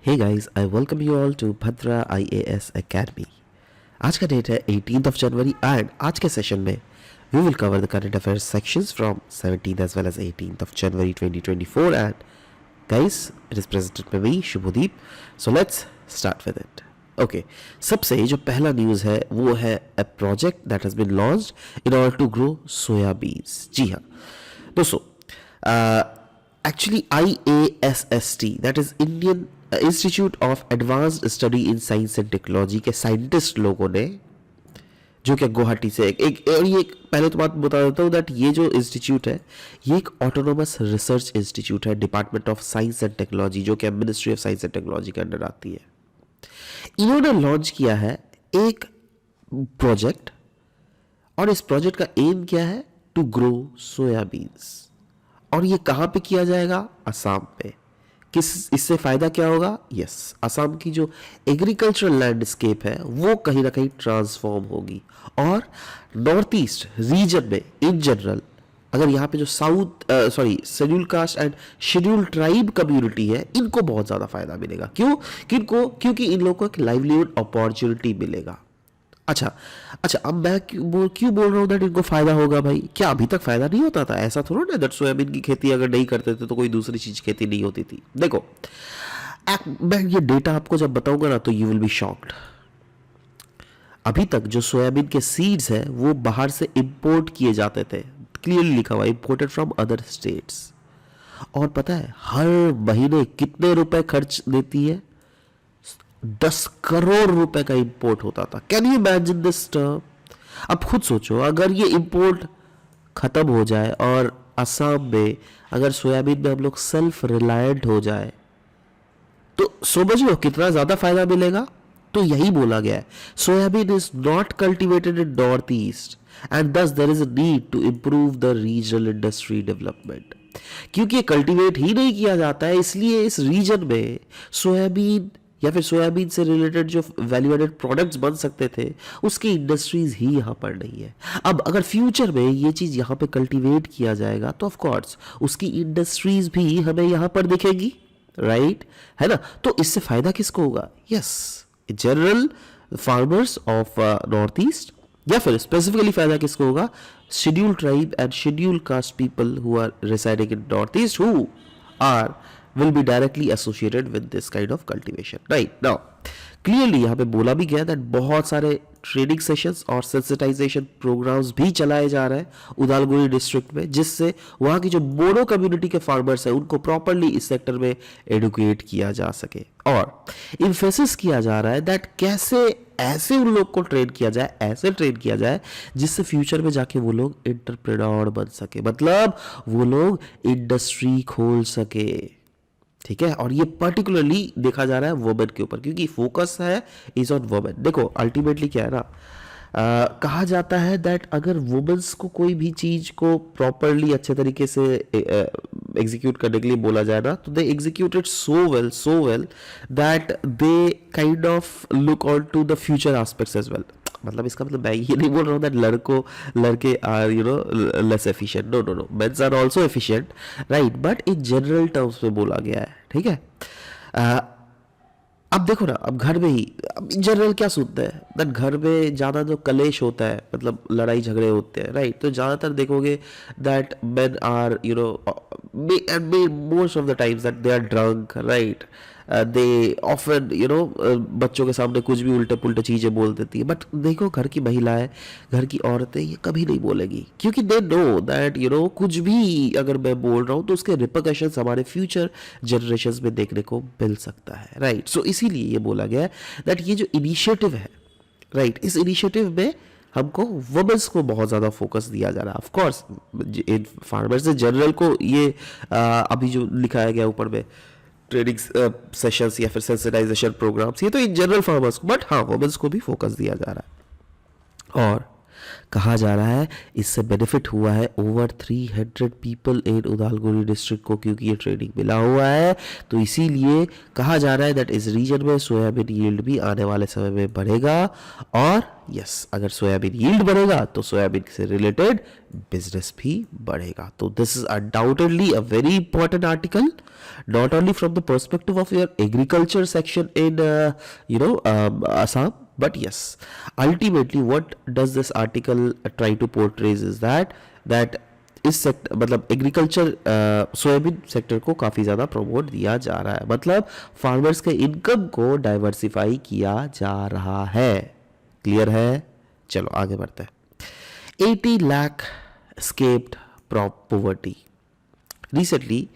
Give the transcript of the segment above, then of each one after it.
Hey guys, I welcome you all to Bhadra IAS Academy. आज का date है 18th of January and आज के सेशन में we will cover the current affairs sections from 17th as well as 18th of January 2024 and guys, it is presented by me Shubhodeep. So let's start with it. Okay, सबसे जो पहला news है वो है a project that has been launched in order to grow soya beans. जी हाँ दोस्तों, actually IASST that is Indian institute of advanced study in science and technology के scientist लोगों ने, जो कि गुवाहाटी से और ये पहले तो बात बता देता हूँ दैट ये जो इंस्टीट्यूट है ये एक ऑटोनोमस रिसर्च इंस्टीट्यूट है department of science and technology, जो कि ministry of science and technology के अंडर आती है। इन्होंने लॉन्च किया है एक प्रोजेक्ट और इस प्रोजेक्ट का एम क्या है? To grow soybeans. और ये कहाँ पे किया जाएगा? असम पे। इससे फायदा क्या होगा? यस, असम की जो एग्रीकल्चरल लैंडस्केप है वो कहीं ना कहीं ट्रांसफॉर्म होगी और नॉर्थ ईस्ट रीजन में इन जनरल, अगर यहाँ पे जो schedule caste and schedule tribe community है इनको बहुत ज़्यादा फायदा मिलेगा। क्योंकि इन लोगों को एक लाइवलीहुड अपॉर्चुनिटी मिलेगा। अच्छा, अब मैं क्यों बोल रहा हूँ दैट इनको फायदा होगा? भाई क्या अभी तक फायदा नहीं होता था? ऐसा थोड़ा ना दैट सोयाबीन की खेती अगर नहीं करते थे तो कोई दूसरी चीज खेती नहीं होती थी। देखो, मैं ये डेटा आपको जब बताऊंगा ना तो यू विल बी शॉक्ड। अभी तक जो सोयाबीन के सीड्स है वो बाहर से इंपोर्ट किए जाते थे, क्लियरली लिखा हुआ इंपोर्टेड फ्रॉम अदर स्टेट्स। और पता है हर महीने कितने रुपए खर्च देती है? 10 करोड़ रुपए का इंपोर्ट होता था। Can you imagine this term? अब खुद सोचो, अगर ये इंपोर्ट खत्म हो जाए और असम में अगर सोयाबीन में हम लोग सेल्फ रिलायंट हो जाए तो समझ लो कितना ज्यादा फायदा मिलेगा। तो यही बोला गया है, soybean is not cultivated in north east and thus there is a need to improve the regional industry development. क्योंकि ये कल्टिवेट ही नहीं किया जाता है, इसलिए इस रीजन में सोयाबीन या फिर सोयाबीन से रिलेटेड जो वैल्यू एडेड प्रोडक्ट्स बन सकते थे उसकी इंडस्ट्रीज ही यहाँ पर नहीं है। अब अगर फ्यूचर में ये चीज़ यहाँ पे कल्टीवेट किया जाएगा तो ऑफ कोर्स उसकी इंडस्ट्रीज भी हमें यहाँ पर दिखेगी, राइट? है ना? तो इससे फायदा किसको होगा? Yes, general farmers of north east, या फिर स्पेसिफिकली फायदा किसको होगा? Schedule tribe and schedule caste people who are residing in north east who are will be directly associated with this kind of cultivation. Right now, clearly यहाँ पे बोला भी गया that बहुत सारे ट्रेनिंग सेशंस और सेंसिटाइजेशन प्रोग्राम्स भी चलाए जा रहे हैं उदालगुरी डिस्ट्रिक्ट में, जिससे वहाँ की जो बोडो कम्युनिटी के फार्मर्स हैं उनको प्रॉपरली इस सेक्टर में एडुकेट किया जा सके। और इम्फेसिस किया जा रहा है दैट कैसे ऐसे उन लोग को ट्रेन किया जाए, ऐसे ट्रेन किया जाए जिससे फ्यूचर में जाके वो लोग एंटरप्रेन्योर बन सके, मतलब वो लोग इंडस्ट्री खोल सके। ठीक है? और ये पर्टिकुलरली देखा जा रहा है वुमेन के ऊपर, क्योंकि फोकस है इज ऑन वुमेन। देखो अल्टीमेटली क्या है ना, कहा जाता है दैट अगर वुमेन्स को कोई भी चीज को प्रॉपरली अच्छे तरीके से एग्जीक्यूट करने के लिए बोला जाए ना तो they executed so well that they kind of look on to the future aspects as well. मतलब इसका मतलब मैं ये नहीं बोल रहा हूँ दैट लड़के are less efficient, no, men's are also efficient, right? But in general terms में बोला गया है, ठीक है? अब देखो ना, अब घर में ही इन जनरल क्या सुनते हैं दैट घर में ज़्यादा जो कलेश होता है, मतलब लड़ाई झगड़े होते हैं, राइट? तो ज़्यादातर देखोगे that men are and most of the times that they are drunk, right? They often बच्चों के सामने कुछ भी उल्टे पुल्टे चीज़ें बोल देती है। बट देखो घर की महिलाएं, घर की औरतें ये कभी नहीं बोलेगी, क्योंकि दे नो दैट कुछ भी अगर मैं बोल रहा हूँ तो उसके रिपरकशंस हमारे फ्यूचर जनरेशंस में देखने को मिल सकता है, राइट? सो इसीलिए ये बोला गया है दैट ये जो इनिशिएटिव है, राइट, इस इनिशिएटिव में हमको वुमेन्स को बहुत ज़्यादा फोकस दिया जा रहा है। ऑफ कोर्स इन फार्मर्स से जनरल को ये अभी जो लिखाया गया ऊपर में ट्रेनिंग सेशंस या फिर सेंसिटाइजेशन प्रोग्राम्स, ये तो इन जनरल फार्मर्स को, बट हाँ वुमेन्स को भी फोकस दिया जा रहा है। और कहा जा रहा है इससे बेनिफिट हुआ है over 300 people in Udalguri district को, क्योंकि ये ट्रेनिंग मिला हुआ है। तो इसीलिए कहा जा रहा है दैट इस रीजन में सोयाबीन यील्ड भी आने वाले समय में बढ़ेगा। और यस, अगर सोयाबीन यील्ड बढ़ेगा तो सोयाबीन से रिलेटेड बिजनेस भी बढ़ेगा। तो this is undoubtedly a very important article, not only from the perspective of your agriculture section in Assam, but yes, ultimately what does this article try to portrays is that इस sector मतलब agriculture soybean sector को काफ़ी ज़्यादा promote दिया जा रहा है, मतलब फार्मर्स के इनकम को डाइवर्सिफाई किया जा रहा है। क्लियर है? चलो आगे बढ़ते हैं। 80 lakh escaped poverty। Recently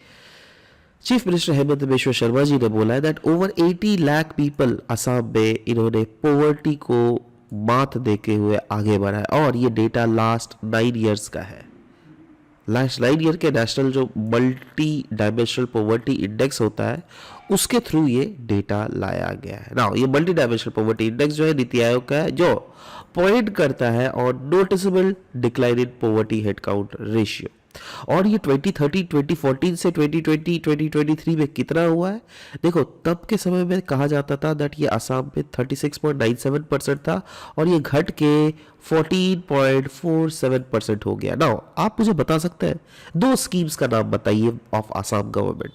chief minister Hemant Bishwa Sharma ji ने बोला है that over 80 lakh people Assam में इन्होंने पोवर्टी को मात देते हुए आगे बढ़ा है। और ये डेटा लास्ट 9 ईयर्स का है। लास्ट 9 ईयर के नेशनल जो मल्टी डायमेंशनल पोवर्टी इंडेक्स होता है उसके थ्रू ये डेटा लाया गया है। नाउ ये मल्टी डायमेंशनल पोवर्टी इंडेक्स जो है नीति आयोग का है, जो पॉइंट करता है on noticeable decline in poverty head count ratio. और ये 2013, 2014 से 2020, 2023 में कितना हुआ है देखो। तब के समय में कहा जाता था दैट ये असम में 36.97% था और ये घट के 14.47% हो गया। नाउ आप मुझे बता सकते हैं 2 स्कीम्स का नाम बताइए of Assam government,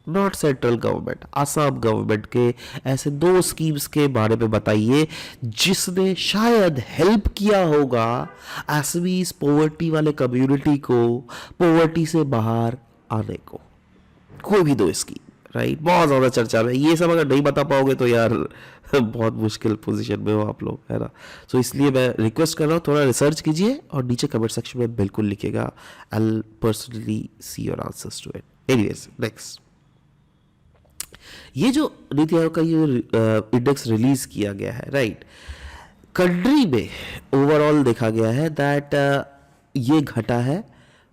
not central government, Assam government के ऐसे 2 स्कीम्स के बारे में बताइए जिसने शायद हेल्प किया होगा असमीज पोवर्टी वाले कम्युनिटी को पोवर्टी से बाहर आने को। कोई भी 2 स्कीम, राइट? बहुत ज़्यादा चर्चा में। ये सब अगर नहीं बता पाओगे तो यार बहुत मुश्किल पोजीशन में हो आप लोग, है ना। सो इसलिए मैं रिक्वेस्ट कर रहा हूँ थोड़ा रिसर्च कीजिए और नीचे कमेंट सेक्शन में बिल्कुल लिखेगा। I will personally see your answers to it. Anyways next, ये जो नीति आयोग का ये इंडेक्स रिलीज किया गया है, राइट, कंट्री में ओवरऑल देखा गया है दैट ये घटा है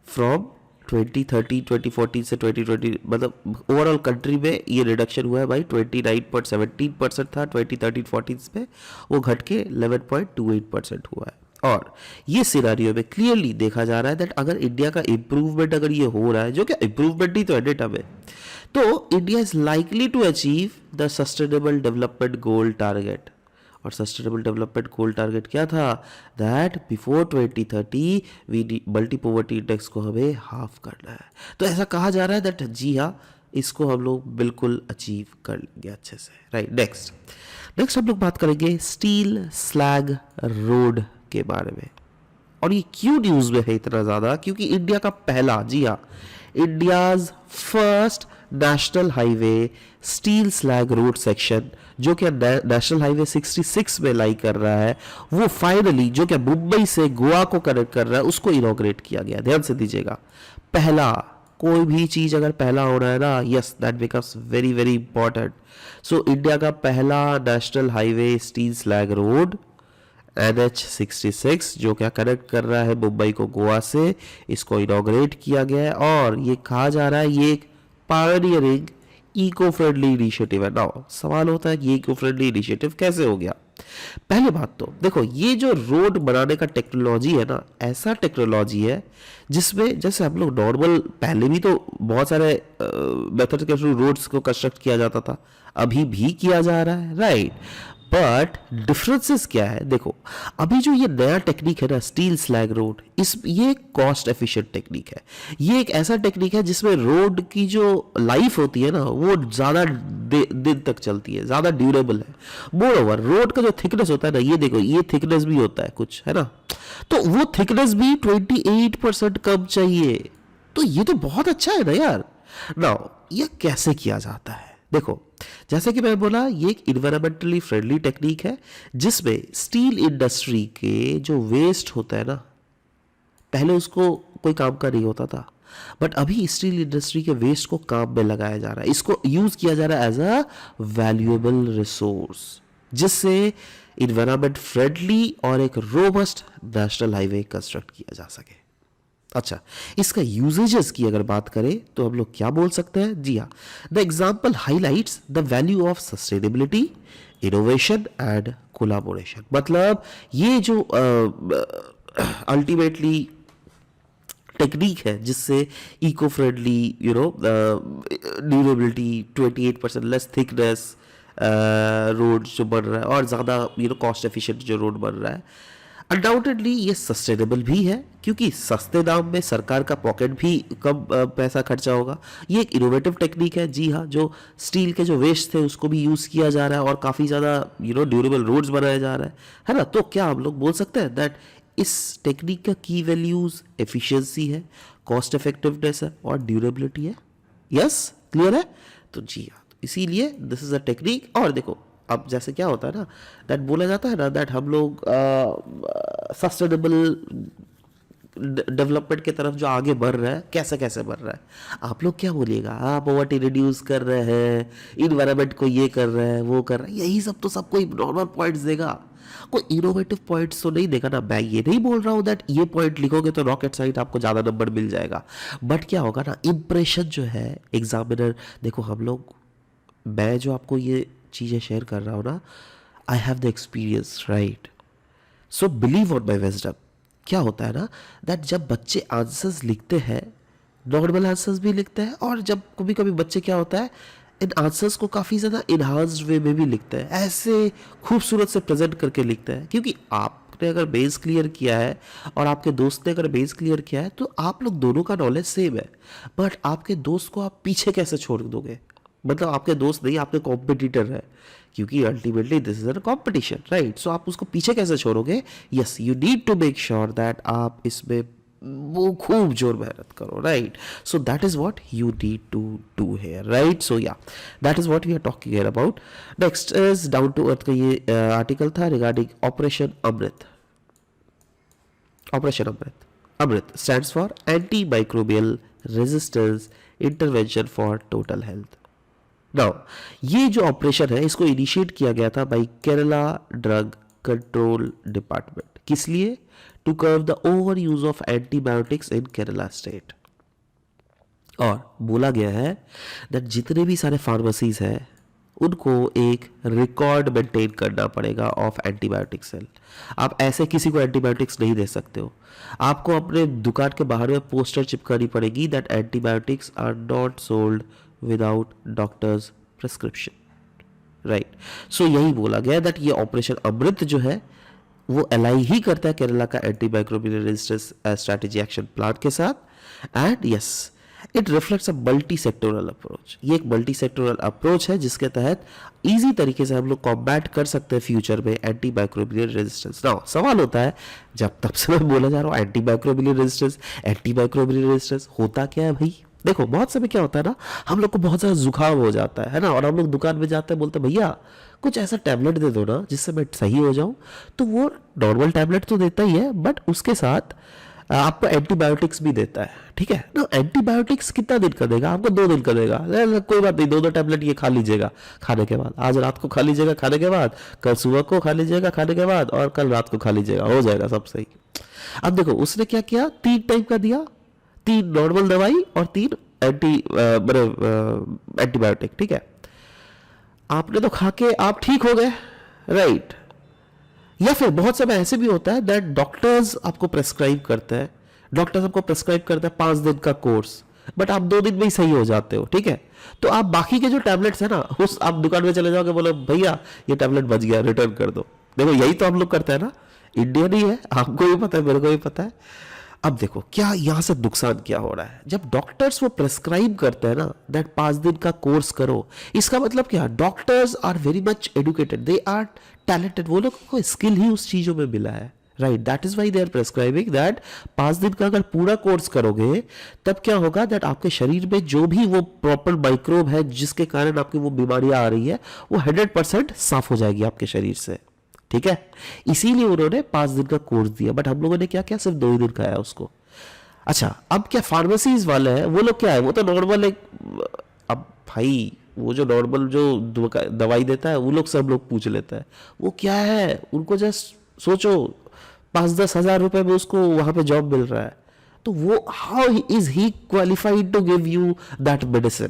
फ्रॉम 2013, 2014 से 2020, मतलब ओवरऑल कंट्री में ये रिडक्शन हुआ है भाई। 29.17% था 2013-14 में, वो घट के 11.28% हुआ है। और ये सिनारियो में क्लियरली देखा जा रहा है दैट अगर इंडिया का इंप्रूवमेंट अगर ये हो रहा है, जो कि इंप्रूवमेंट ही तो है डेटा में, तो India is likely to achieve the sustainable development goal target. और सस्टेनेबल डेवलपमेंट गोल टारगेट क्या था that before 2030 we multi poverty index को हमें हाफ करना है। तो ऐसा कहा जा रहा है दैट जी हाँ, इसको हम लोग बिल्कुल अचीव कर लेंगे अच्छे से, राइट। नेक्स्ट हम लोग बात करेंगे स्टील स्लैग रोड के बारे में। और ये क्यों न्यूज़ में है इतना ज़्यादा? क्योंकि इंडिया का पहला, जी हाँ, India's first national highway steel slag road section, जो कि नेशनल हाईवे 66 में लाई कर रहा है, वो फाइनली जो कि मुंबई से गोवा को कनेक्ट कर रहा है, उसको इनॉग्रेट किया गया। ध्यान से दीजिएगा, पहला, कोई भी चीज अगर पहला हो रहा है ना, yes, that becomes very very important. So India का पहला national highway steel slag road NH66 जो क्या कनेक्ट कर रहा है मुंबई को गोवा से, इसको इनॉग्रेट किया गया है। और ये कहा जा रहा है ये एक पायनियरिंग इको फ्रेंडली इनिशिएटिव है। नाउ सवाल होता है कि ये इको फ्रेंडली इनिशिएटिव कैसे हो गया? पहले बात तो देखो, ये जो रोड बनाने का टेक्नोलॉजी है ना, ऐसा टेक्नोलॉजी है जिसमें जैसे हम लोग नॉर्मल, पहले भी तो बहुत सारे मेथड के थ्रू रोड्स को कंस्ट्रक्ट किया जाता था, अभी भी किया जा रहा है, राइट। बट डिफरेंसेस क्या है? देखो, अभी जो ये नया टेक्निक है ना स्टील स्लैग रोड, ये कॉस्ट एफिशिएंट टेक्निक है। ये एक ऐसा टेक्निक है जिसमें रोड की जो लाइफ होती है ना, वो ज़्यादा दिन तक चलती है, ज़्यादा ड्यूरेबल है। मोर ओवर रोड का जो थिकनेस होता है ना, ये देखो, ये थिकनेस भी होता है कुछ, है ना, तो वो थिकनेस भी 28% कम चाहिए। तो ये तो बहुत अच्छा है ना यार। नाउ ये कैसे किया जाता है? देखो, जैसे कि मैं बोला, ये एक इन्वायरमेंटली फ्रेंडली टेक्निक है जिसमें स्टील इंडस्ट्री के जो वेस्ट होता है ना, पहले उसको कोई काम का नहीं होता था, बट अभी स्टील इंडस्ट्री के वेस्ट को काम में लगाया जा रहा है, इसको यूज किया जा रहा है एज अ वैल्यूएबल रिसोर्स, जिससे इन्वायरमेंट फ्रेंडली और एक रोबस्ट नेशनल हाईवे कंस्ट्रक्ट किया जा सके। अच्छा, इसका यूजेजेस की अगर बात करें तो हम लोग क्या बोल सकते हैं? जी हाँ, the example highlights the value of sustainability, innovation and collaboration. मतलब ये जो अल्टीमेटली टेक्निक है जिससे eco friendly durability 28% less thickness road जो बन रहा है और ज़्यादा कॉस्ट एफिशिएंट जो रोड बन रहा है, अनडाउटेडली ये सस्टेनेबल भी है क्योंकि सस्ते दाम में सरकार का पॉकेट भी कम पैसा खर्चा होगा। ये एक इनोवेटिव टेक्निक है, जी हाँ, जो स्टील के जो वेस्ट थे उसको भी यूज़ किया जा रहा है और काफ़ी ज़्यादा ड्यूरेबल रोड्स बनाया जा रहा है ना। तो क्या हम लोग बोल सकते हैं दैट इस टेक्निक का की वैल्यूज़ एफिशिएंसी है, कॉस्ट इफेक्टिवनेस है और ड्यूरेबिलिटी है। यस, क्लियर है? तो जी हाँ, तो इसीलिए दिस इज़ अ टेक्निक। और देखो अब जैसे क्या होता है ना, दैट बोला जाता है ना दैट हम लोग सस्टेनेबल डेवलपमेंट की तरफ जो आगे बढ़ रहा है, कैसे कैसे बढ़ रहा है, आप लोग क्या बोलिएगा? आप पॉवर्टी रिड्यूस कर रहे हैं, इन्वायरमेंट को ये कर रहे हैं, वो कर रहे हैं, यही सब तो सबको नॉर्मल पॉइंट्स देगा, कोई इनोवेटिव पॉइंट्स तो नहीं देगा ना। मैं ये नहीं बोल रहा हूँ दैट ये पॉइंट लिखोगे तो रॉकेट साइंस आपको ज़्यादा नंबर मिल जाएगा, बट क्या होगा ना, इंप्रेशन जो है एग्जामिनर, देखो हम लोग, मैं जो आपको ये चीज़ें शेयर कर रहा हूँ ना, I have the experience, right? So believe on my wisdom. क्या होता है ना दैट जब बच्चे आंसर्स लिखते हैं, नॉर्मल आंसर्स भी लिखते हैं, और जब कभी कभी बच्चे क्या होता है इन आंसर्स को काफ़ी ज़्यादा इन्हांस्ड वे में भी लिखते हैं, ऐसे खूबसूरत से प्रेजेंट करके लिखते हैं, क्योंकि आपने अगर बेस क्लियर किया है और आपके दोस्त ने अगर बेस क्लियर किया है तो आप लोग दोनों का नॉलेज सेम है। बट आपके दोस्त को आप पीछे कैसे छोड़ दोगे? मतलब आपके दोस्त नहीं, आपके कॉम्पिटिटर है, क्योंकि ultimately this is a competition, right? So आप उसको पीछे कैसे छोड़ोगे? Yes, you need to make sure that आप इसमें वो खूब जोर मेहनत करो, right? So that is what you need to do here, right? So yeah, that is what we are talking here about. Next is down to earth का ये article था regarding operation Amrit. Operation Amrit, Amrit stands for anti microbial resistance intervention for total health. Now ये जो operation है इसको initiate किया गया था by Kerala drug control department. किस लिए? To curb the overuse of antibiotics in Kerala state. और बोला गया है दैट जितने भी सारे फार्मेसीज हैं उनको एक रिकॉर्ड मेंटेन करना पड़ेगा ऑफ एंटीबायोटिक सेल। आप ऐसे किसी को एंटीबायोटिक्स नहीं दे सकते हो। आपको अपने दुकान के बाहर में पोस्टर चिपकानी पड़ेगी that antibiotics are not sold without doctor's prescription, right? So यही बोला गया दैट ये ऑपरेशन अमृत जो है वो अलाई ही करता है केरला का anti microbial resistance strategy action plan के साथ। And yes, it reflects a multi sectoral approach. ये एक मल्टी सेक्टोरल अप्रोच है जिसके तहत इजी तरीके से हम लोग कॉम्बैट कर सकते हैं फ्यूचर में एंटी माइक्रोबियल रेजिस्टेंस। नाउ सवाल होता है, जब तब से मैं बोला जा रहा हूँ anti microbial resistance, anti microbial resistance होता क्या है भाई? देखो बहुत समय क्या होता है ना, हम लोग को बहुत ज़्यादा जुकाम हो जाता है ना, और हम लोग दुकान में जाते हैं, बोलते हैं भैया कुछ ऐसा टैबलेट दे दो ना जिससे मैं सही हो जाऊं। तो वो नॉर्मल टैबलेट तो देता ही है, बट उसके साथ आपको एंटीबायोटिक्स भी देता है, ठीक है ना? एंटीबायोटिक्स कितना दिन का देगा आपको? 2 दिन का देगा। कोई बात नहीं, 2 टैबलेट ये खा लीजिएगा खाने के बाद, आज रात को खा लीजिएगा खाने के बाद, कल सुबह को खा लीजिएगा खाने के बाद, और कल रात को खा लीजिएगा, हो जाएगा सब सही। अब देखो उसने क्या किया, 3 टाइप का दिया, 3 नॉर्मल दवाई और 3 एंटीबायोटिक, ठीक है? आपने तो खा के आप ठीक हो गए, राइट? या फिर बहुत समय ऐसे भी होता है दैट डॉक्टर्स आपको प्रेस्क्राइब करते हैं, डॉक्टर्स आपको प्रेस्क्राइब करते हैं 5 दिन का कोर्स, बट आप 2 दिन में ही सही हो जाते हो, ठीक है? तो आप बाकी के जो टैबलेट्स है ना, उस आप दुकान में चले जाओगे, बोलो भैया ये टैबलेट बच गया, रिटर्न कर दो। देखो यही तो हम लोग करते हैं ना, इंडियन ही है, आपको भी पता है, मेरे को भी पता है। अब देखो क्या यहां से नुकसान क्या हो रहा है, जब डॉक्टर्स वो प्रेस्क्राइब करते हैं ना दैट 5 दिन का कोर्स करो, इसका मतलब क्या, doctors are very much educated, they are talented, वो लोगों को स्किल ही उस चीजों में मिला है, right? That is why they are prescribing that 5 दिन का अगर पूरा कोर्स करोगे तब क्या होगा दैट आपके शरीर में जो भी वो प्रॉपर माइक्रोब है जिसके कारण आपकी वो बीमारियां आ रही है वो 100% साफ हो जाएगी आपके शरीर से, ठीक है? इसीलिए उन्होंने 5 दिन का कोर्स दिया, बट हम लोगों ने क्या किया, सिर्फ 2 ही दिन खाया उसको। अच्छा, अब क्या फार्मेसीज वाले हैं वो लोग क्या है, वो तो नॉर्मल एक, अब भाई वो जो नॉर्मल जो दवाई देता है वो लोग सब लोग पूछ लेता है वो क्या है, उनको जस्ट सोचो 5-10 हजार रुपए में उसको वहां पे जॉब मिल रहा है, तो वो how is he qualified to give you that medicine?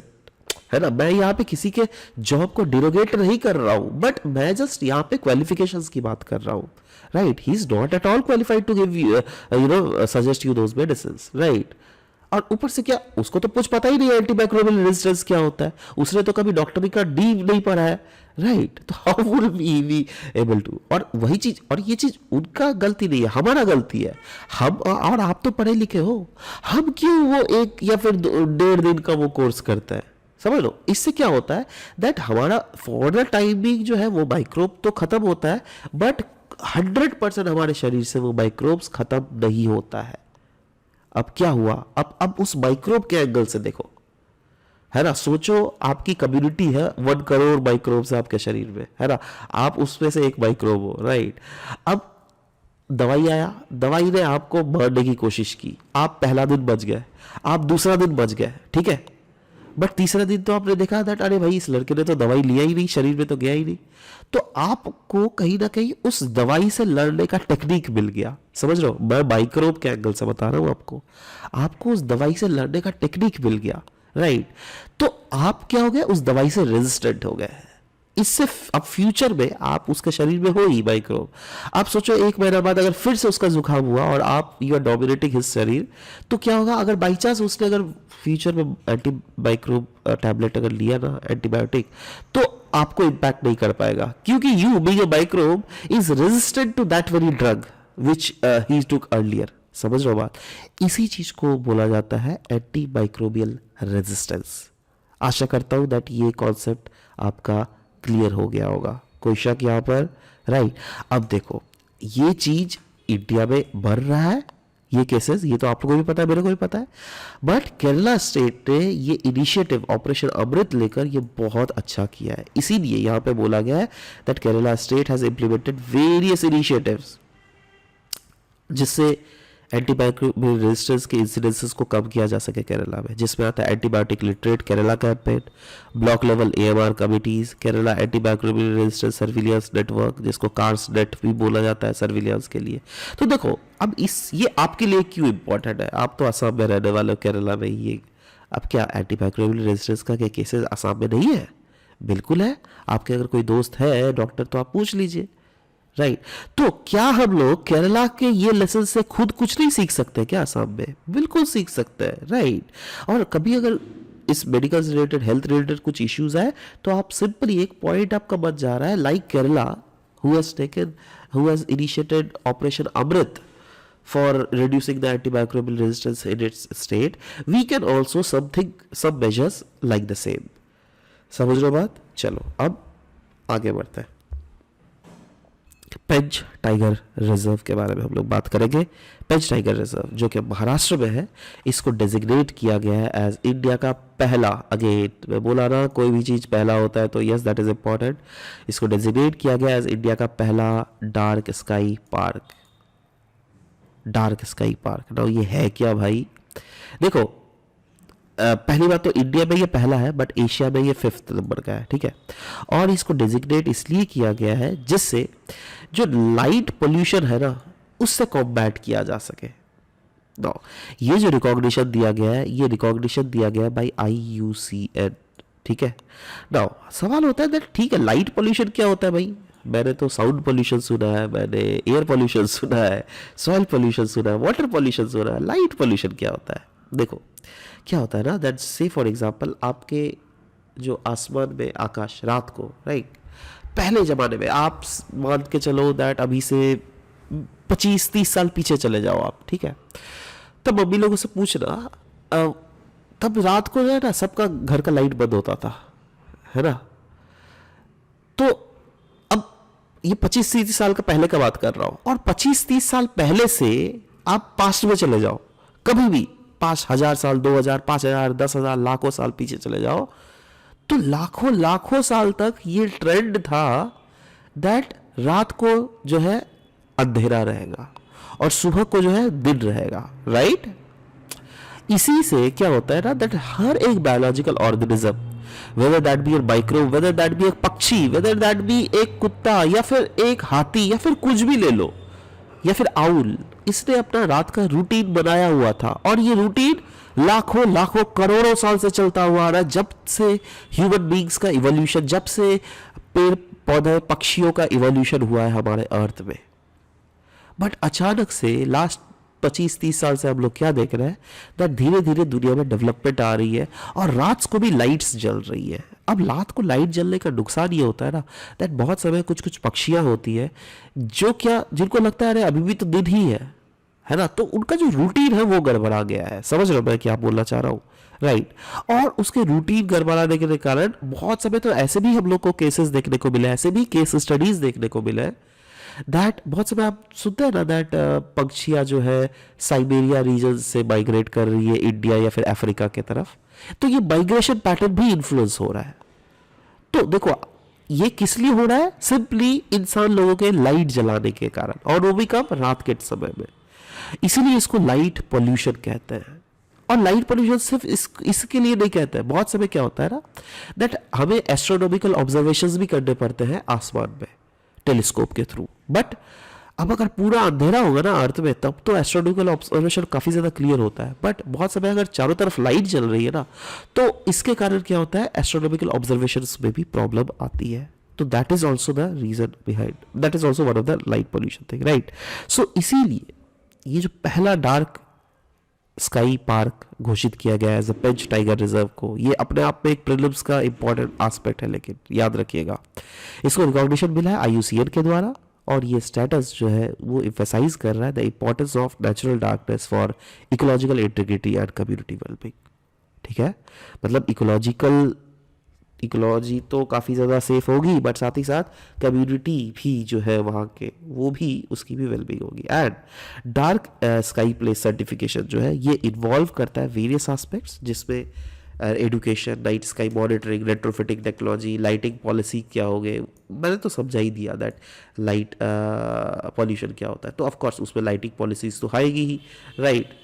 है ना। मैं यहाँ पे किसी के जॉब को डिरोगेट नहीं कर रहा हूँ, बट मैं जस्ट यहाँ पे क्वालिफिकेशंस की बात कर रहा हूँ, right. He is not at all qualified to give suggest you those medicine, right. और ऊपर से क्या, उसको तो कुछ पता ही नहीं है एंटीमाइक्रोबियल रेजिस्टेंस क्या होता है, उसने तो कभी डॉक्टरी का डी नहीं पढ़ा है, राइट। तो how would we able to, और वही चीज, और ये चीज उनका गलती नहीं है, हमारा गलती है। हम और आप तो पढ़े लिखे हो, हम क्यों वो एक या फिर 1.5 दिन का वो कोर्स करता है, समझ लो। इससे क्या होता है दैट हमारा फॉर द टाइमिंग जो है वो माइक्रोब तो खत्म होता है, बट 100% हमारे शरीर से वो माइक्रोब्स खत्म नहीं होता है। अब क्या हुआ, अब उस माइक्रोब के एंगल से देखो, है ना। सोचो आपकी कम्युनिटी है 1 करोड़ माइक्रोब्स आपके शरीर में, है ना। आप उसमें से एक माइक्रोब हो, राइट। अब दवाई आया, दवाई ने आपको मारने की कोशिश की, आप पहला दिन बच गए, आप दूसरा दिन बच गए, ठीक है। बट तीसरा दिन तो आपने देखा दैट अरे भाई इस लड़के ने तो दवाई लिया ही नहीं, शरीर में तो गया ही नहीं। तो आपको कहीं ना कहीं उस दवाई से लड़ने का टेक्निक मिल गया, समझ रहे हो। मैं माइक्रोब के एंगल से बता रहा हूं आपको उस दवाई से लड़ने का टेक्निक मिल गया, राइट। तो आप क्या हो गए, उस दवाई से रेजिस्टेंट हो गए। इससे अब फ्यूचर में आप उसके शरीर में हो ही माइक्रोब। आप सोचो 1 महीना बाद अगर फिर से उसका जुकाम हुआ और आप यू आर डोमिनेटिंग हिज शरीर, तो क्या होगा, अगर बाई चांस उसने अगर फ्यूचर में एंटी माइक्रोब टैबलेट अगर लिया ना, एंटीबायोटिक, तो आपको इंपैक्ट नहीं कर पाएगा, क्योंकि you being a microbe is resistant to that very drug which he took earlier. समझ रहे हो बात। इसी चीज को बोला जाता है एंटी माइक्रोबियल रेजिस्टेंस। आशा करता हूं दैट ये कॉन्सेप्ट आपका क्लियर हो गया होगा, कोई शक यहाँ पर, राइट। अब देखो ये चीज इंडिया में बढ़ रहा है, ये केसेस, ये तो आप लोगों को भी पता है, मेरे को भी पता है, बट केरला स्टेट ने ये इनिशिएटिव ऑपरेशन अमृत लेकर ये बहुत अच्छा किया है। इसीलिए यहाँ पे बोला गया है that Kerala state has implemented various initiatives जिससे एंटीबायोटिक रेजिस्टेंस के इंसिडेंसेस को कम किया जा सके केरला में, जिसमें आता है antibiotic literate Kerala campaign, block level AMR committees, Kerala antibiotic resistance surveillance network, जिसको कार्स नेट भी बोला जाता है सर्विलियंस के लिए। तो देखो अब ये आपके लिए क्यों इंपॉर्टेंट है, आप तो असम में रहने वाले हो, केरला में ये, अब क्या एंटीबायोटिक रेजिस्टेंस का क्या केसेस असम में नहीं है? बिल्कुल है। आपके अगर कोई दोस्त है डॉक्टर तो आप पूछ लीजिए, राइट। तो क्या हम लोग केरला के ये लेसन से खुद कुछ नहीं सीख सकते क्या असम में? बिल्कुल सीख सकते हैं, राइट। और कभी अगर इस मेडिकल से रिलेटेड, हेल्थ रिलेटेड कुछ इश्यूज है, तो आप सिंपली एक पॉइंट आपका बच जा रहा है, like Kerala who has initiated operation Amrit for reducing the antimicrobial resistance in its state, we can also some measures like the same. समझ लो बात। चलो अब आगे बढ़ते हैं, पेंच टाइगर रिजर्व के बारे में हम लोग बात करेंगे। पेंच टाइगर रिजर्व जो कि महाराष्ट्र में है, इसको डेजिग्नेट किया गया है एज इंडिया का पहला, अगेन मैं बोला ना कोई भी चीज़ पहला होता है तो यस दैट इज इम्पॉर्टेंट, इसको डेजिग्नेट किया गया एज इंडिया का पहला dark sky park. Dark sky park ना, ये है क्या भाई? देखो पहली बात तो इंडिया में ये पहला है, बट एशिया में ये 5th नंबर का है, ठीक है। और इसको डेजिग्नेट इसलिए किया गया है जिससे जो लाइट पोल्यूशन है ना उससे कॉम्बैट किया जा सके। नो, ये जो रिकॉग्निशन दिया गया है, ये रिकॉग्निशन दिया गया है बाय IUCN, ठीक है। नाउ सवाल होता है दैट ठीक है लाइट पोल्यूशन क्या होता है भाई? मैंने तो साउंड पोल्यूशन सुना है, मैंने एयर पोल्यूशन सुना है, सॉइल पोल्यूशन सुना है, वाटर पोल्यूशन सुना है, लाइट पोल्यूशन क्या होता है? देखो क्या होता है ना दैट से फॉर एग्जांपल आपके जो आसमान में आकाश रात को, राइट, पहले ज़माने में आप मान के चलो दैट अभी से 25-30 साल पीछे चले जाओ आप, ठीक है। तब मम्मी लोगों से पूछना, तब रात को जो है ना सबका घर का लाइट बंद होता था, है ना। तो अब ये 25-30 साल का पहले का बात कर रहा हूँ, और 25-30 साल पहले से आप पास्ट में चले जाओ, कभी भी 5,000 साल, 2,000, 5,000, 10,000, लाखों साल पीछे चले जाओ, तो लाखों साल तक ये ट्रेंड था दैट रात को जो है अंधेरा रहेगा और सुबह को जो है दिन रहेगा, राइट। इसी से क्या होता है ना दैट हर एक biological organism, whether that be a microbe, whether that be एक पक्षी, वेदर दैट बी एक कुत्ता या फिर एक हाथी या फिर कुछ भी ले लो, या फिर आउल, इसने अपना रात का रूटीन बनाया हुआ था, और ये रूटीन लाखों लाखों करोड़ों साल से चलता हुआ आ रहा है, जब से ह्यूमन बींग्स का इवोल्यूशन, जब से पेड़ पौधे पक्षियों का इवोल्यूशन हुआ है हमारे अर्थ में। बट अचानक से लास्ट 25-30 साल से हम लोग क्या देख रहे हैं, दैट धीरे धीरे दुनिया में डेवलपमेंट आ रही है और रात को भी लाइट्स जल रही है। अब रात को लाइट जलने का नुकसान ये होता है ना, दैट बहुत समय कुछ कुछ पक्षियां होती है जो क्या, जिनको लगता है अरे अभी भी तो दिन ही है ना, तो उनका जो रूटीन है वो गड़बड़ा गया है। समझ रहे हो मैं क्या बोलना चाह रहा हूँ, राइट। और उसके रूटीन गड़बड़ाने के कारण बहुत समय तो ऐसे भी हम लोग को केसेस देखने को मिले, ऐसे भी केस स्टडीज देखने को मिले दैट बहुत समय आप सुनते हैं ना दैट पक्षियां जो है साइबेरिया रीजन से माइग्रेट कर रही है इंडिया या फिर अफ्रीका के तरफ। तो ये माइग्रेशन पैटर्न भी इन्फ्लुएंस हो रहा है। तो देखो ये किस लिए हो रहा है, सिंपली इंसान लोगों के लाइट जलाने के कारण, और वो भी कब, रात के समय में। इसीलिए इसको लाइट पोल्यूशन कहते हैं। और लाइट पोल्यूशन सिर्फ इसके लिए नहीं कहते हैं, बहुत समय क्या होता है ना दैट हमें एस्ट्रोनॉमिकल ऑब्जर्वेशंस भी करने पड़ते हैं आसमान में टेलीस्कोप के थ्रू। बट अब अगर पूरा अंधेरा होगा ना अर्थ में, तब तो एस्ट्रोनॉमिकल ऑब्जर्वेशन काफी ज्यादा क्लियर होता है। बट बहुत समय अगर चारों तरफ लाइट जल रही है ना, तो इसके कारण क्या होता है, एस्ट्रोनॉमिकल ऑब्जर्वेशंस में भी प्रॉब्लम आती है। तो that is also the reason behind, that is also one of the light pollution thing, right. So इसीलिए ये जो पहला डार्क स्काई पार्क घोषित किया गया है as a Pench tiger reserve को, ये अपने आप में एक प्रीलिम्स का इंपॉर्टेंट एस्पेक्ट है, लेकिन याद रखिएगा इसको रिकॉग्निशन मिला है आईयूसीएन के द्वारा। और ये स्टेटस जो है वो एम्फेसाइज कर रहा है the importance of natural darkness for ecological integrity and community wellbeing. ठीक है, मतलब इकोलॉजी तो काफ़ी ज़्यादा सेफ होगी, बट साथ ही साथ कम्युनिटी भी जो है वहाँ के, वो भी उसकी भी वेलबींग होगी। And dark sky place certification जो है ये इन्वॉल्व करता है वेरियस एस्पेक्ट्स, जिसमें education, night sky monitoring, retrofitting technology, lighting policy क्या हो गए, मैंने तो समझा ही दिया दैट लाइट पॉल्यूशन क्या होता है। तो ऑफकोर्स उसमें लाइटिंग पॉलिसीज तो आएगी ही, राइट।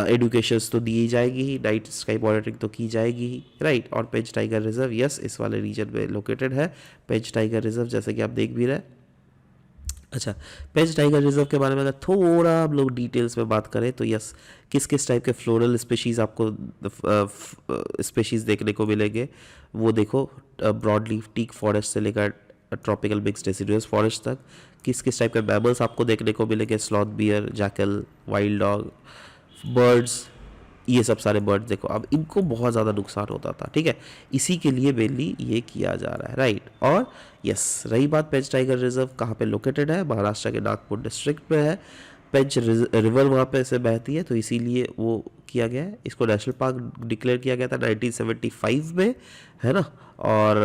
एडुकेशंस तो दी जाएगी ही, नाइट स्काई मॉनिटरिंग तो की जाएगी ही, राइट। और पेंच टाइगर रिजर्व, यस, इस वाले रीजन में लोकेटेड है पेंच टाइगर रिजर्व, जैसे कि आप देख भी रहे हैं। अच्छा, पेंच टाइगर रिजर्व के बारे में अगर थोड़ा हम लोग डिटेल्स में बात करें तो यस, किस किस टाइप के फ्लोरल स्पेशीज़ आपको स्पेशीज़ देखने को मिलेंगे वो देखो। ब्रॉड लीफ टीक फॉरेस्ट से लेकर ट्रॉपिकल मिक्स डेसिडुअस फॉरेस्ट तक किस किस टाइप के मैमल्स आपको देखने को मिलेंगे, sloth bear, jackal, wild dog, birds, ये सब सारे बर्ड्स देखो। अब इनको बहुत ज़्यादा नुकसान होता था, ठीक है, इसी के लिए मेनली ये किया जा रहा है, राइट। और यस, रही बात पेंच टाइगर रिजर्व कहाँ पे लोकेटेड है, महाराष्ट्र के नागपुर डिस्ट्रिक्ट में है। पेंच रिवर वहाँ पे से बहती है, तो इसीलिए वो किया गया है, इसको नेशनल पार्क डिक्लेयर किया गया था 1975 में, है ना। और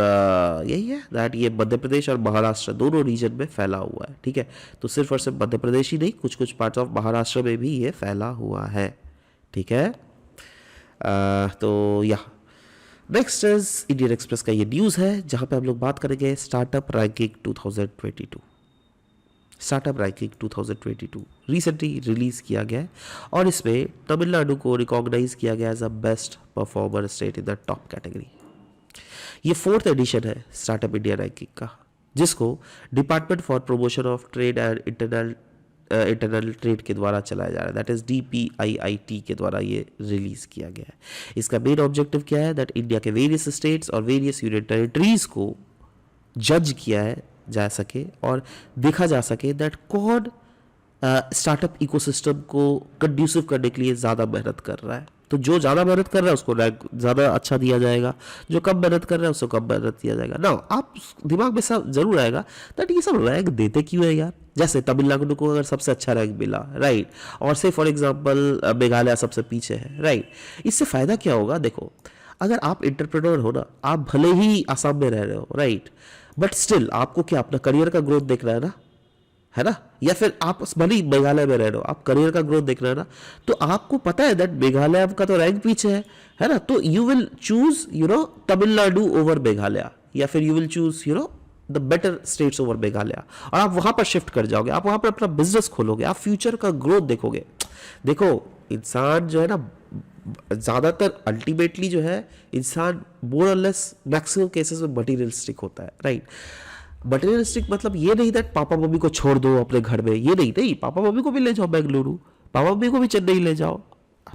यही है दैट ये मध्य प्रदेश और महाराष्ट्र दोनों रीजन में फैला हुआ है, ठीक है। तो सिर्फ और सिर्फ मध्य प्रदेश ही नहीं, कुछ कुछ पार्ट्स ऑफ महाराष्ट्र में भी ये फैला हुआ है, ठीक है। तो या नेक्स्ट इज इंडियन एक्सप्रेस का ये न्यूज़ है, जहाँ पे हम लोग बात करेंगे startup ranking 2022। Startup ranking 2022 recently release किया गया है और इसमें तमिलनाडु को रिकॉग्नाइज किया गया as a best performer state in the top category. ये 4th एडिशन है स्टार्टअप इंडिया रैंकिंग का, जिसको department for promotion of trade and internal trade के द्वारा चलाया जा रहा है, दैट इज DPIIT के द्वारा ये रिलीज किया गया है। इसका मेन ऑब्जेक्टिव क्या है, दैट इंडिया के वेरियस स्टेट्स और वेरियस यूनियन टेरिटरीज को जज किया है जा सके और देखा जा सके दैट कौन स्टार्टअप इकोसिस्टम को कंड्यूसिव करने के लिए ज़्यादा मेहनत कर रहा है। तो जो ज़्यादा मेहनत कर रहा है उसको रैंक ज़्यादा अच्छा दिया जाएगा, जो कम मेहनत कर रहा है उसको कम मेहनत दिया जाएगा ना। आप दिमाग में सब जरूर आएगा दैट ये सब रैंक देते क्यों है यार। जैसे तमिलनाडु को अगर सबसे अच्छा रैंक मिला, राइट, और से फॉर एग्जांपल मेघालय सबसे पीछे है, राइट, इससे फ़ायदा क्या होगा। देखो, अगर आप एंटरप्रेन्योर हो ना, आप भले ही आसाम में रह रहे हो, राइट, बट स्टिल आपको क्या अपना करियर का ग्रोथ देखना है ना, या फिर आप भले मेघालय में रह रहे हो, आप करियर का ग्रोथ देख रहे हो ना, तो आपको पता है दैट मेघालय का तो रैंक पीछे है ना, तो you will choose Tamil Nadu over Meghalaya, या फिर you will choose the better states over Meghalaya, और आप वहां पर शिफ्ट कर जाओगे, आप वहां पर अपना बिजनेस खोलोगे, आप फ्यूचर का ग्रोथ देखोगे। देखो, इंसान जो है ना, ज़्यादातर अल्टीमेटली जो है इंसान मोर और लेस मैक्सिमम केसेस में मटीरियलिस्टिक होता है, राइट। मटीरियलिस्टिक मतलब ये नहीं दैट पापा मम्मी को छोड़ दो अपने घर में, ये नहीं, पापा मम्मी को भी ले जाओ बेंगलुरु, पापा मम्मी को भी चेन्नई ले जाओ,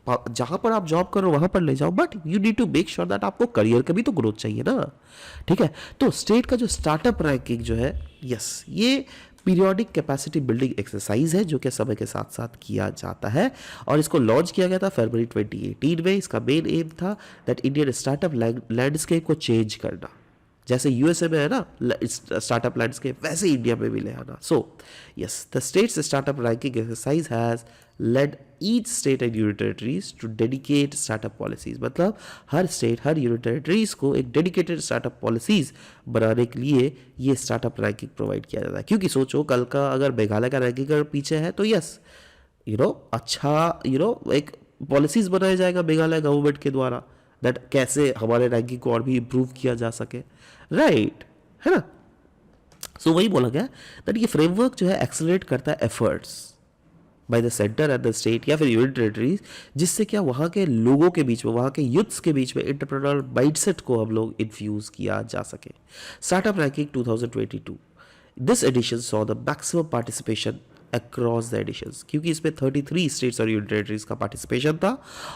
जहाँ पर आप जॉब करो वहाँ पर ले जाओ, but you need to make sure that आपको करियर का भी तो ग्रोथ चाहिए ना, ठीक है। तो स्टेट का जो स्टार्टअप रैंकिंग जो है, यस, ये पीरियोडिक कैपेसिटी बिल्डिंग एक्सरसाइज है जो कि समय के साथ साथ किया जाता है, और इसको लॉन्च किया गया था फरवरी 2018 में। इसका मेन एम था दैट इंडियन स्टार्टअप लैंडस्केप को चेंज करना, जैसे यूएसए में है ना स्टार्टअप लैंडस्केप, वैसे इंडिया में भी ले आना। So yes, the states startup ranking exercise has led each state and union territories to dedicate startup policies. मतलब हर स्टेट, हर यूनियन टेरिटरीज को एक डेडिकेटेड स्टार्टअप पॉलिसीज बनाने के लिए ये स्टार्टअप रैंकिंग प्रोवाइड किया जाता है। क्योंकि सोचो कल का अगर मेघालय का रैंकिंग अगर पीछे है तो यस, अच्छा एक पॉलिसीज बनाया जाएगा मेघालय गवर्नमेंट के द्वारा दैट कैसे हमारे रैंकिंग को और भी इम्प्रूव किया जा सके, राइट, है ना। सो वही बोला गया दैट ये फ्रेमवर्क जो है एक्सेलरेट करता है efforts by the centre and the state या फिर यूनियन टेरिटरीज, जिससे क्या वहाँ के लोगों के बीच में, वहाँ के यूथ्स के बीच में एंटरप्रेन्योरल माइंडसेट को हम लोग इन्फ्यूज किया जा सके। Startup ranking 2022, this edition saw the maximum participation across the editions, क्योंकि इसमें 33 स्टेट्स और यूनियन टेरिटरीज का पार्टिसिपेशन था,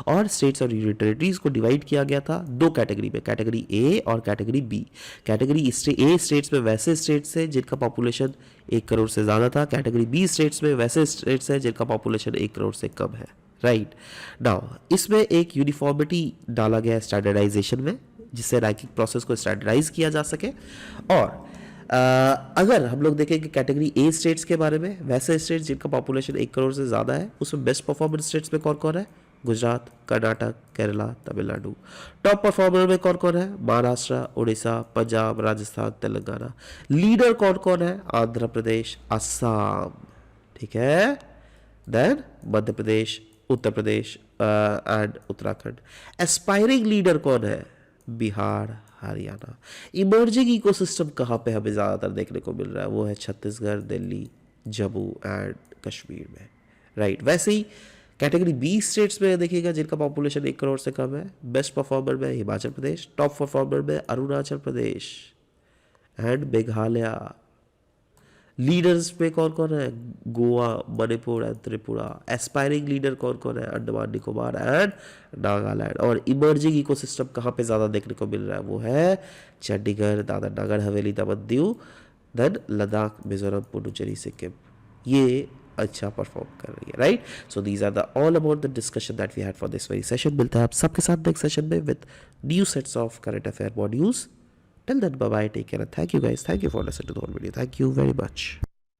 और स्टेट्स और यूनियन टेरिटरीज को डिवाइड किया गया था दो कैटेगरी में, कैटेगरी ए और category B. Category A states में वैसे स्टेट्स हैं जिनका पॉपुलेशन 1 करोड़ से ज़्यादा था, कैटेगरी बी स्टेट्स में वैसे स्टेट्स हैं जिनका पॉपुलेशन 1 करोड़ से कम है, राइट। नाउ इसमें एक यूनिफॉर्मिटी डाला गया है स्टैंडर्डाइजेशन में, जिससे रैंकिंग प्रोसेस को स्टैंडर्डाइज किया जा सके। और अगर हम लोग देखें कि कैटेगरी ए स्टेट्स के बारे में, वैसे स्टेट्स जिनका पॉपुलेशन 1 करोड़ से ज़्यादा है, उसमें बेस्ट परफॉर्मेंस स्टेट्स में कौन कौन है? गुजरात, कर्नाटक, केरला, तमिलनाडु। टॉप परफॉर्मर में कौन कौन है? महाराष्ट्र, उड़ीसा, पंजाब, राजस्थान, तेलंगाना। लीडर कौन कौन है? आंध्र प्रदेश, असम, ठीक है, then Madhya Pradesh, Uttar Pradesh and Uttarakhand. Aspiring leader कौन है? बिहार, हरियाणा। इमर्जिंग इकोसिस्टम कहाँ पे हमें ज़्यादातर देखने को मिल रहा है? वो है छत्तीसगढ़, दिल्ली, जम्मू एंड कश्मीर में, राइट। वैसे ही कैटेगरी बी स्टेट्स में देखिएगा जिनका पॉपुलेशन 1 करोड़ से कम है, बेस्ट परफॉर्मर में हिमाचल प्रदेश, टॉप परफॉर्मर में अरुणाचल प्रदेश एंड मेघालय। लीडर्स पे कौन कौन है? Goa, Manipur and Tripura. Aspiring leader कौन कौन है? अंडमान निकोबार एंड नागालैंड। और इमर्जिंग इकोसिस्टम कहाँ पे ज़्यादा देखने को मिल रहा है? वो है चंडीगढ़, दादर नगर हवेली, दमन दीव, देन लद्दाख, मिजोरम, पुडुचेरी, सिक्किम। ये अच्छा परफॉर्म कर रही है, right. So these are the all about the discussion that we had for this very session. मिलता है आप सबके साथ नेक्स्ट सेशन में with new sets of current affair modules. Till then, bye bye, take care, and thank you guys. Thank you for listening to the whole video. Thank you very much.